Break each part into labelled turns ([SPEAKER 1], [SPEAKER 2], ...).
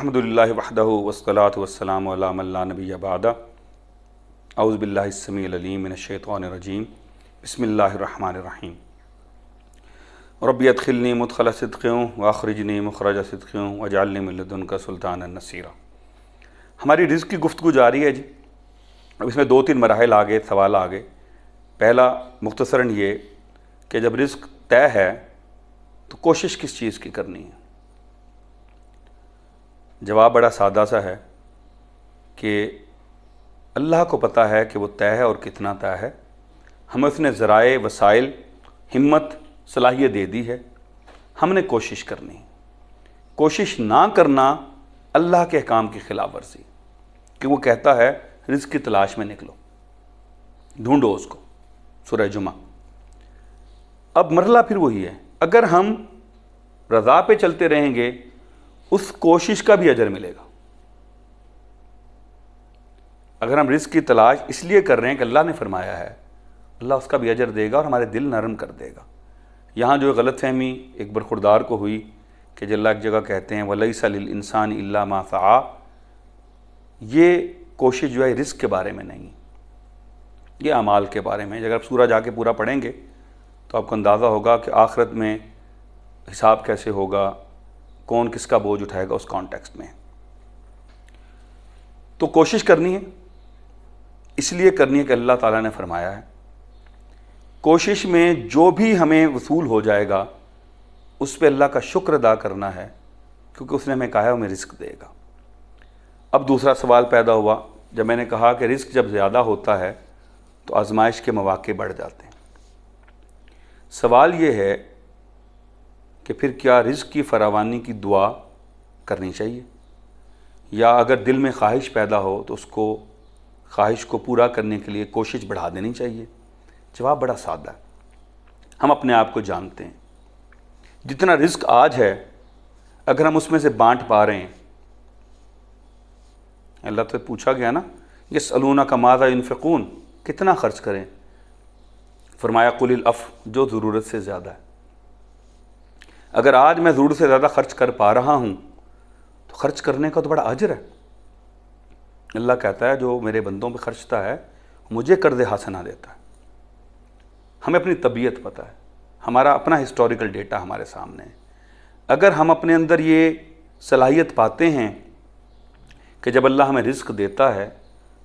[SPEAKER 1] الحمدللہ وحدہ والصلاۃ والسلام علی من لا نبی بعدہ اعوذ باللہ السمیع العلیم من الشیطان الرجیم بسم اللہ الرحمن الرحیم رب ادخلنی مدخل صدق واخرجنی مخرج صدق واجعلنی من لدنک سلطانا نصیرا۔ ہماری رزق کی گفتگو جاری ہے جی۔ اب اس میں 2-3 مراحل آگے سوال آگے۔ پہلا مختصراً یہ کہ جب رزق طے ہے تو کوشش کس چیز کی کرنی ہے؟ جواب بڑا سادہ سا ہے کہ اللہ کو پتہ ہے کہ وہ طے ہے اور کتنا طے ہے۔ ہمیں اس نے ذرائع، وسائل، ہمت، صلاحیت دے دی ہے، ہم نے کوشش کرنی ہے۔ کوشش نہ کرنا اللہ کے احکام کی خلاف ورزی، کہ وہ کہتا ہے رزق کی تلاش میں نکلو، ڈھونڈو اس کو، سورہ جمعہ۔ اب مرحلہ پھر وہی ہے، اگر ہم رضا پہ چلتے رہیں گے اس کوشش کا بھی اجر ملے گا۔ اگر ہم رزق کی تلاش اس لیے کر رہے ہیں کہ اللہ نے فرمایا ہے، اللہ اس کا بھی اجر دے گا اور ہمارے دل نرم کر دے گا۔ یہاں جو غلط فہمی ایک برخوردار کو ہوئی کہ جو اللہ ایک جگہ کہتے ہیں وَلَيْسَ لِلْإِنسَانِ إِلَّا مَا سَعَىٰ، یہ کوشش جو ہے رزق کے بارے میں نہیں، یہ اعمال کے بارے میں۔ اگر آپ سورہ جا کے پورا پڑھیں گے تو آپ کو اندازہ ہوگا کہ آخرت میں حساب کیسے ہوگا، کون کس کا بوجھ اٹھائے گا، اس کانٹیکسٹ میں۔ تو کوشش کرنی ہے، اس لیے کرنی ہے کہ اللہ تعالیٰ نے فرمایا ہے۔ کوشش میں جو بھی ہمیں وصول ہو جائے گا اس پہ اللہ کا شکر ادا کرنا ہے، کیونکہ اس نے ہمیں کہا ہے وہ ہمیں رزق دے گا۔ اب دوسرا سوال پیدا ہوا، جب میں نے کہا کہ رزق جب زیادہ ہوتا ہے تو آزمائش کے مواقع بڑھ جاتے ہیں۔ سوال یہ ہے کہ پھر کیا رزق کی فراوانی کی دعا کرنی چاہیے، یا اگر دل میں خواہش پیدا ہو تو اس کو خواہش کو پورا کرنے کے لیے کوشش بڑھا دینی چاہیے؟ جواب بڑا سادہ ہے، ہم اپنے آپ کو جانتے ہیں۔ جتنا رزق آج ہے اگر ہم اس میں سے بانٹ پا رہے ہیں، اللہ تو پوچھا گیا نا یسألونک ماذا ینفقون، کتنا خرچ کریں؟ فرمایا قل العفو، جو ضرورت سے زیادہ ہے۔ اگر آج میں ضرورت سے زیادہ خرچ کر پا رہا ہوں تو خرچ کرنے کا تو بڑا اجر ہے۔ اللہ کہتا ہے جو میرے بندوں پہ خرچتا ہے مجھے قرض حسنہ دیتا ہے۔ ہمیں اپنی طبیعت پتہ ہے، ہمارا اپنا ہسٹوریکل ڈیٹا ہمارے سامنے ہے۔ اگر ہم اپنے اندر یہ صلاحیت پاتے ہیں کہ جب اللہ ہمیں رزق دیتا ہے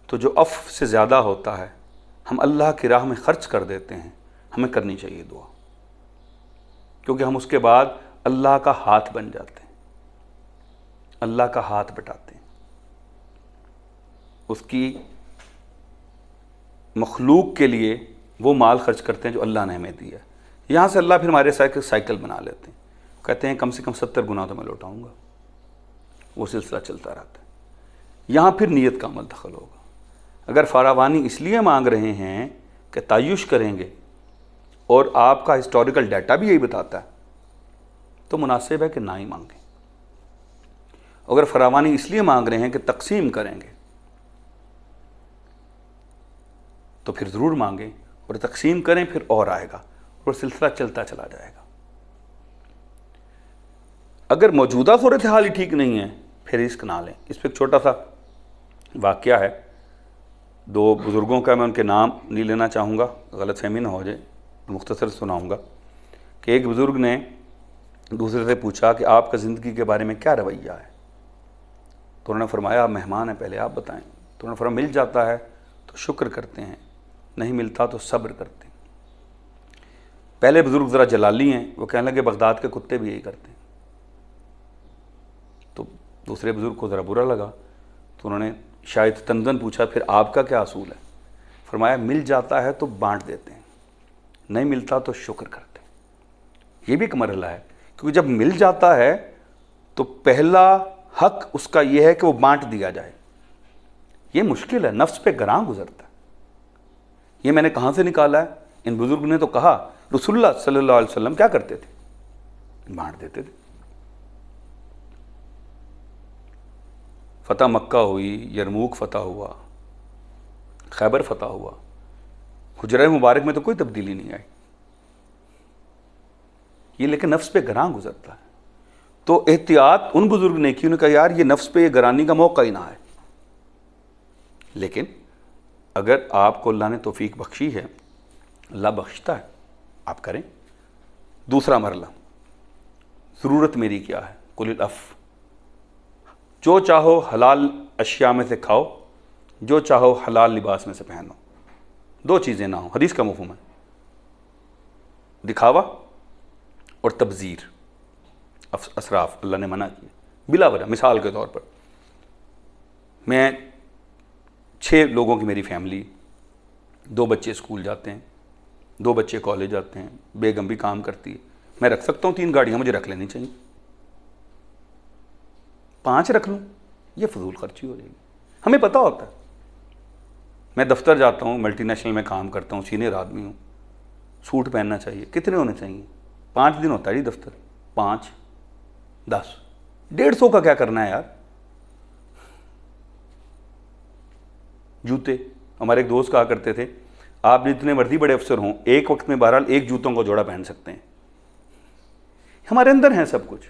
[SPEAKER 1] تو جو عفو سے زیادہ ہوتا ہے ہم اللہ کی راہ میں خرچ کر دیتے ہیں، ہمیں کرنی چاہیے دعا، کیونکہ ہم اس کے بعد اللہ کا ہاتھ بن جاتے ہیں، اللہ کا ہاتھ بٹاتے ہیں، اس کی مخلوق کے لیے وہ مال خرچ کرتے ہیں جو اللہ نے ہمیں دیا ہے۔ یہاں سے اللہ پھر ہمارے ساتھ سائیکل بنا لیتے ہیں، کہتے ہیں کم سے کم 70 گنا تو میں لوٹاؤں گا، وہ سلسلہ چلتا رہتا ہے۔ یہاں پھر نیت کا عمل دخل ہوگا۔ اگر فراوانی اس لیے مانگ رہے ہیں کہ تعیش کریں گے اور آپ کا ہسٹوریکل ڈیٹا بھی یہی بتاتا ہے تو مناسب ہے کہ نہ ہی مانگیں۔ اگر فراوانی اس لیے مانگ رہے ہیں کہ تقسیم کریں گے تو پھر ضرور مانگیں، اور تقسیم کریں پھر اور آئے گا اور سلسلہ چلتا چلا جائے گا۔ اگر موجودہ صورتحال ہی ٹھیک نہیں ہے پھر رزق نہ لیں۔ اس پہ ایک چھوٹا سا واقعہ ہے، 2 بزرگوں کا، میں ان کے نام نہیں لینا چاہوں گا، غلط فہمی نہ ہو جائے، مختصر سناؤں گا کہ ایک بزرگ نے دوسرے سے پوچھا کہ آپ کا زندگی کے بارے میں کیا رویہ ہے؟ تو انہوں نے فرمایا آپ مہمان ہیں، پہلے آپ بتائیں۔ تو انہوں نے فرمایا مل جاتا ہے تو شکر کرتے ہیں، نہیں ملتا تو صبر کرتے ہیں۔ پہلے بزرگ ذرا جلالی ہیں، وہ کہنے لگے بغداد کے کتے بھی یہی کرتے ہیں۔ تو دوسرے بزرگ کو ذرا برا لگا تو انہوں نے شاید تندن پوچھا پھر آپ کا کیا اصول ہے؟ فرمایا مل جاتا ہے تو بانٹ دیتے ہیں، نہیں ملتا تو شکر کرتے ہیں۔ یہ بھی ایک مرحلہ ہے، کیونکہ جب مل جاتا ہے تو پہلا حق اس کا یہ ہے کہ وہ بانٹ دیا جائے۔ یہ مشکل ہے، نفس پہ گراں گزرتا ہے۔ یہ میں نے کہاں سے نکالا ہے؟ ان بزرگ نے تو کہا رسول اللہ صلی اللہ علیہ وسلم کیا کرتے تھے؟ بانٹ دیتے تھے۔ فتح مکہ ہوئی، یرموک فتح ہوا، خیبر فتح ہوا، حجرہ مبارک میں تو کوئی تبدیلی نہیں آئی۔ یہ لیکن نفس پہ گراں گزرتا ہے۔ تو احتیاط ان بزرگ نے کی، انہوں نے کہا یار یہ نفس پہ یہ گرانی کا موقع ہی نہ ہے. لیکن اگر آپ کو اللہ نے توفیق بخشی ہے، اللہ بخشتا ہے، آپ کریں. دوسرا مرحلہ، ضرورت میری کیا ہے؟ قل العف، جو چاہو حلال اشیاء میں سے کھاؤ، جو چاہو حلال لباس میں سے پہنو. دو چیزیں نہ ہوں. حدیث کا مفہوم ہے دکھاوا اور تبذیر، اسراف اللہ نے منع کیا بلا وجہ. مثال کے طور پر میں 6 لوگوں کی میری فیملی، 2 بچے اسکول جاتے ہیں، 2 بچے کالج جاتے ہیں، بیگم بھی کام کرتی ہے. میں رکھ سکتا ہوں 3 گاڑیاں، مجھے رکھ لینی چاہیے. 5 رکھ لوں یہ فضول خرچی ہو جائے گی. ہمیں پتہ ہوتا ہے. میں دفتر جاتا ہوں، ملٹی نیشنل میں کام کرتا ہوں، سینئر آدمی ہوں، سوٹ پہننا چاہیے. کتنے ہونے چاہیے؟ 5 دن ہوتا ہے جی دفتر. 5 10 150 کا کیا کرنا ہے یار؟ جوتے، ہمارے ایک دوست کہا کرتے تھے آپ جتنے مرضی بڑے افسر ہوں، ایک وقت میں بہرحال 1 جوتوں کو جوڑا پہن سکتے ہیں. ہمارے اندر ہیں سب کچھ.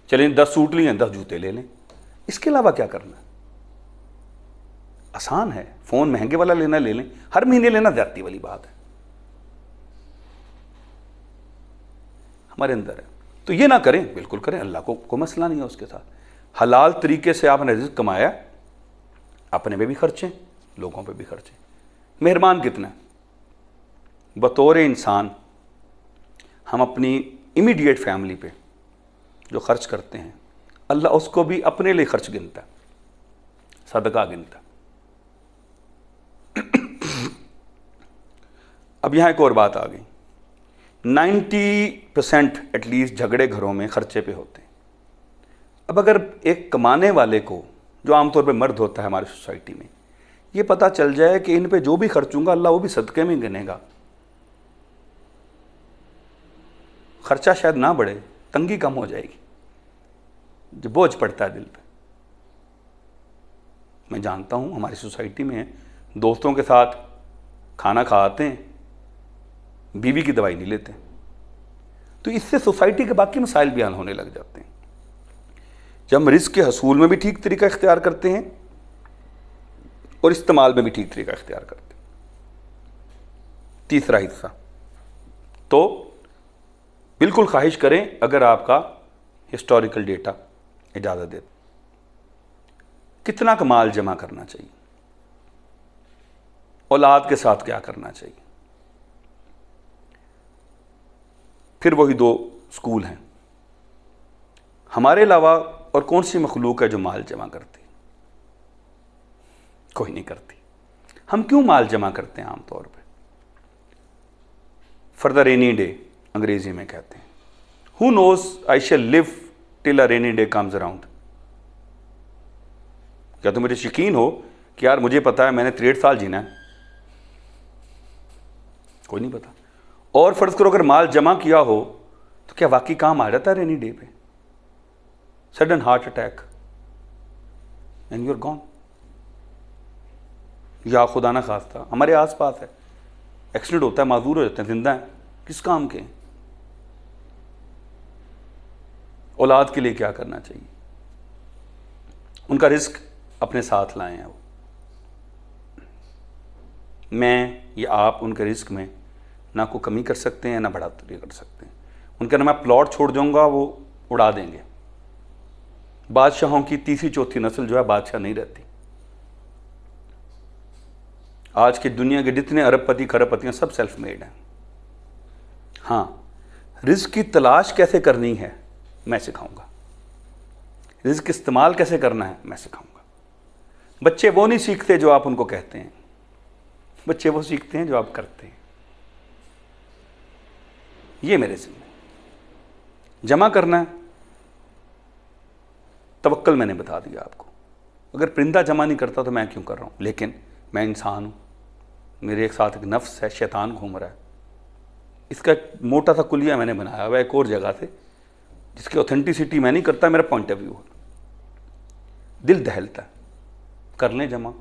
[SPEAKER 1] چلیں 10 سوٹ لیے ہیں، 10 جوتے لے لیں. اس کے علاوہ کیا کرنا ہے؟ آسان ہے. فون مہنگے والا لینا لے لیں، ہر مہینے لینا زیادتی والی بات ہے. ہمارے اندر ہے. تو یہ نہ کریں، بالکل کریں، اللہ کو کوئی مسئلہ نہیں ہے اس کے ساتھ. حلال طریقے سے آپ نے رزق کمایا، اپنے پہ بھی خرچیں، لوگوں پہ بھی خرچیں. مہربان کتنا ہے؟ بطور انسان ہم اپنی امیڈیٹ فیملی پہ جو خرچ کرتے ہیں، اللہ اس کو بھی اپنے لیے خرچ گنتا ہے، صدقہ گنتا ہے. اب یہاں ایک اور بات آ گئی. 90% ایٹ لیسٹ جھگڑے گھروں میں خرچے پہ ہوتے ہیں. اب اگر ایک کمانے والے کو، جو عام طور پہ مرد ہوتا ہے ہماری سوسائٹی میں، یہ پتہ چل جائے کہ ان پہ جو بھی خرچوں گا اللہ وہ بھی صدقے میں گنے گا، خرچہ شاید نہ بڑھے، تنگی کم ہو جائے گی، جو بوجھ پڑتا ہے دل پہ. میں جانتا ہوں ہماری سوسائٹی میں دوستوں کے ساتھ کھانا کھاتے ہیں، بیوی کی دوائی نہیں لیتے، تو اس سے سوسائٹی کے باقی مسائل بھی حل ہونے لگ جاتے ہیں. جب ہم رزق کے حصول میں بھی ٹھیک طریقہ اختیار کرتے ہیں اور استعمال میں بھی ٹھیک طریقہ اختیار کرتے ہیں. تیسرا حصہ تو بالکل خواہش کریں اگر آپ کا ہسٹوریکل ڈیٹا اجازت دیتا. کتنا کا مال جمع کرنا چاہیے؟ اولاد کے ساتھ کیا کرنا چاہیے؟ پھر وہی 2 سکول ہیں. ہمارے علاوہ اور کون سی مخلوق ہے جو مال جمع کرتی؟ کوئی نہیں کرتی. ہم کیوں مال جمع کرتے ہیں عام طور پہ؟ فار دا رینی ڈے انگریزی میں کہتے ہیں. Who knows I shall leave till a rainy day comes around. کیا تو مجھے یقین ہو کہ یار مجھے پتا ہے میں نے 63 سال جینا ہے؟ کوئی نہیں پتا. اور فرض کرو اگر مال جمع کیا ہو تو کیا واقعی کام آ جاتا ہے رینی ڈے پہ؟ Sudden heart attack and you are gone. یا خدا نہ خواستہ ہمارے آس پاس ہے، ایکسیڈنٹ ہوتا ہے، معذور ہو جاتے ہیں، زندہ ہیں، کس کام کے ہیں؟ اولاد کے لیے کیا کرنا چاہیے؟ ان کا رزق اپنے ساتھ لائیں ہیں. وہ میں یا آپ ان کے رزق میں نہ کوئی کمی کر سکتے ہیں نہ بڑھوتری کر سکتے ہیں. ان کا نہ میں پلاٹ چھوڑ جاؤں گا وہ اڑا دیں گے. بادشاہوں کی 3ری 4تھی نسل جو ہے بادشاہ نہیں رہتی. آج کی دنیا کے جتنے ارب پتی کھرب پتیاں سب سیلف میڈ ہیں. ہاں، رزق کی تلاش کیسے کرنی ہے میں سکھاؤں گا. رزق استعمال کیسے کرنا ہے میں سکھاؤں گا. بچے وہ نہیں سیکھتے جو آپ ان کو کہتے ہیں، بچے وہ سیکھتے ہیں جو آپ کرتے ہیں. یہ میرے ذمہ ہے. جمع کرنا ہے، توکل میں نے بتا دیا آپ کو. اگر پرندہ جمع نہیں کرتا تو میں کیوں کر رہا ہوں؟ لیکن میں انسان ہوں، میرے ایک ساتھ ایک نفس ہے، شیطان گھوم رہا ہے. اس کا ایک موٹا سا کلیہ میں نے بنایا ہوا ہے ایک اور جگہ سے، جس کی اوتھینٹسٹی میں نہیں کرتا، میرا پوائنٹ آف ویو ہے. دل دہلتا ہے، کر لیں جمع.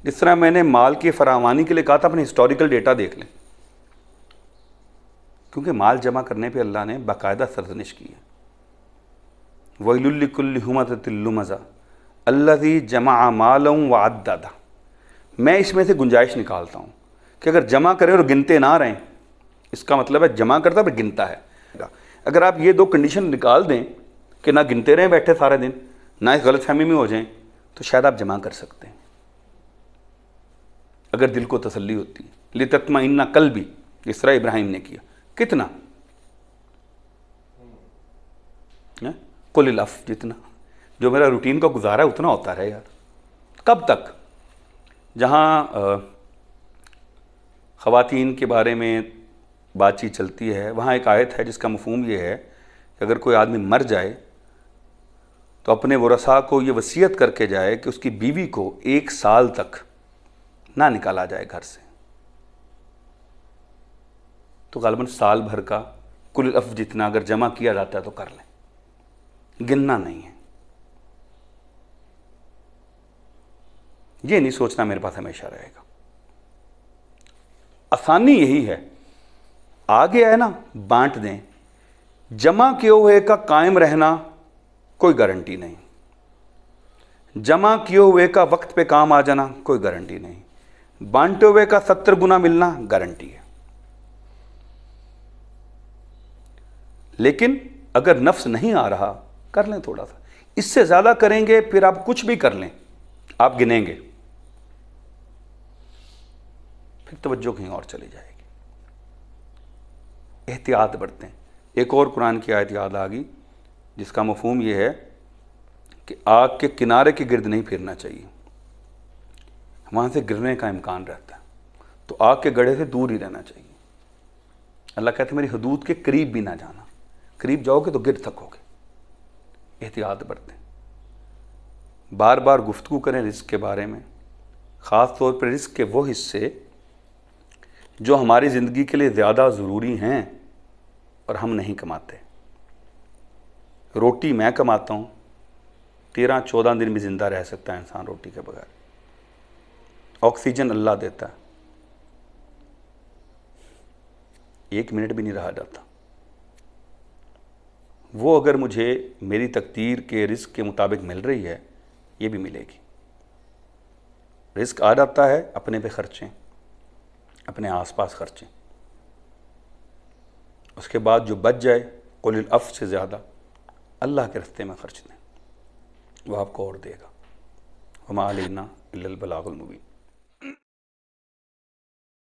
[SPEAKER 1] جس طرح میں نے مال کی فراوانی کے لیے کہا تھا اپنے ہسٹوریکل ڈیٹا دیکھ لیں، کیونکہ مال جمع کرنے پہ اللہ نے باقاعدہ سرزنش کی ہے. وَيْلٌ لِّكُلِّ ہُمَزَةٍ لُمَزَةٍ الَّذِي جَمَعَ مَالًا وَعَدَّدَهُ۔ میں اس میں سے گنجائش نکالتا ہوں کہ اگر جمع کریں اور گنتے نہ رہیں، اس کا مطلب ہے جمع کرتا ہے پر گنتا ہے۔ اگر آپ یہ دو کنڈیشن نکال دیں کہ نہ گنتے رہیں بیٹھے سارے دن، نہ اس غلط فہمی میں ہو جائیں، تو شاید آپ جمع کر سکتے ہیں اگر دل کو تسلی ہوتی ہے۔ لِتَطْمَئِنَّ قَلْبِي، اس طرح ابراہیم نے کیا۔ کتنا؟ قُلِ الْعَفْوَ، جتنا جو میرا روٹین کا گزارا ہے اتنا ہوتا رہے یار۔ کب تک؟ جہاں خواتین کے بارے میں بات چیت چلتی ہے، وہاں ایک آیت ہے جس کا مفہوم یہ ہے کہ اگر کوئی آدمی مر جائے تو اپنے ورثاء کو یہ وصیت کر کے جائے کہ اس کی بیوی کو 1 سال تک نہ نکالا جائے گھر سے۔ تو غالباً سال بھر کا کل العفو جتنا اگر جمع کیا جاتا ہے تو کر لیں، گننا نہیں ہے۔ یہ نہیں سوچنا میرے پاس ہمیشہ رہے گا۔ آسانی یہی ہے، آگے ہے نا بانٹ دیں۔ جمع کیے ہوئے کا قائم رہنا کوئی گارنٹی نہیں، جمع کیے ہوئے کا وقت پہ کام آ جانا کوئی گارنٹی نہیں، بانٹے ہوئے کا 70 گنا ملنا گارنٹی ہے۔ لیکن اگر نفس نہیں آ رہا، کر لیں تھوڑا سا۔ اس سے زیادہ کریں گے پھر آپ کچھ بھی کر لیں آپ گنیں گے، پھر توجہ کہیں اور چلی جائے گی۔ احتیاط برتیں۔ ایک اور قرآن کی آیت یاد آ گئی جس کا مفہوم یہ ہے کہ آگ کے کنارے کے گرد نہیں پھرنا چاہیے، وہاں سے گرنے کا امکان رہتا ہے، تو آگ کے گڑھے سے دور ہی رہنا چاہیے۔ اللہ کہتے ہیں میری حدود کے قریب بھی نہ جانا، قریب جاؤ گے تو گر سکو گے۔ احتیاط برتیں، بار بار گفتگو کریں رزق کے بارے میں، خاص طور پر رزق کے وہ حصے جو ہماری زندگی کے لیے زیادہ ضروری ہیں اور ہم نہیں کماتے۔ روٹی میں کماتا ہوں، 13-14 دن بھی زندہ رہ سکتا ہے انسان روٹی کے بغیر۔ آکسیجن اللہ دیتا ہے، 1 منٹ بھی نہیں رہا جاتا۔ وہ اگر مجھے میری تقدیر کے رزق کے مطابق مل رہی ہے، یہ بھی ملے گی۔ رزق آ جاتا ہے، اپنے پہ خرچیں، اپنے آس پاس خرچیں، اس کے بعد جو بچ جائے قُلِ الْعَفْوَ سے زیادہ اللہ کے راستے میں خرچ دیں، وہ آپ کو اور دے گا۔ وَمَا عَلَيْنَا إِلَّا الْبَلَاغُ الْمُبِينُ۔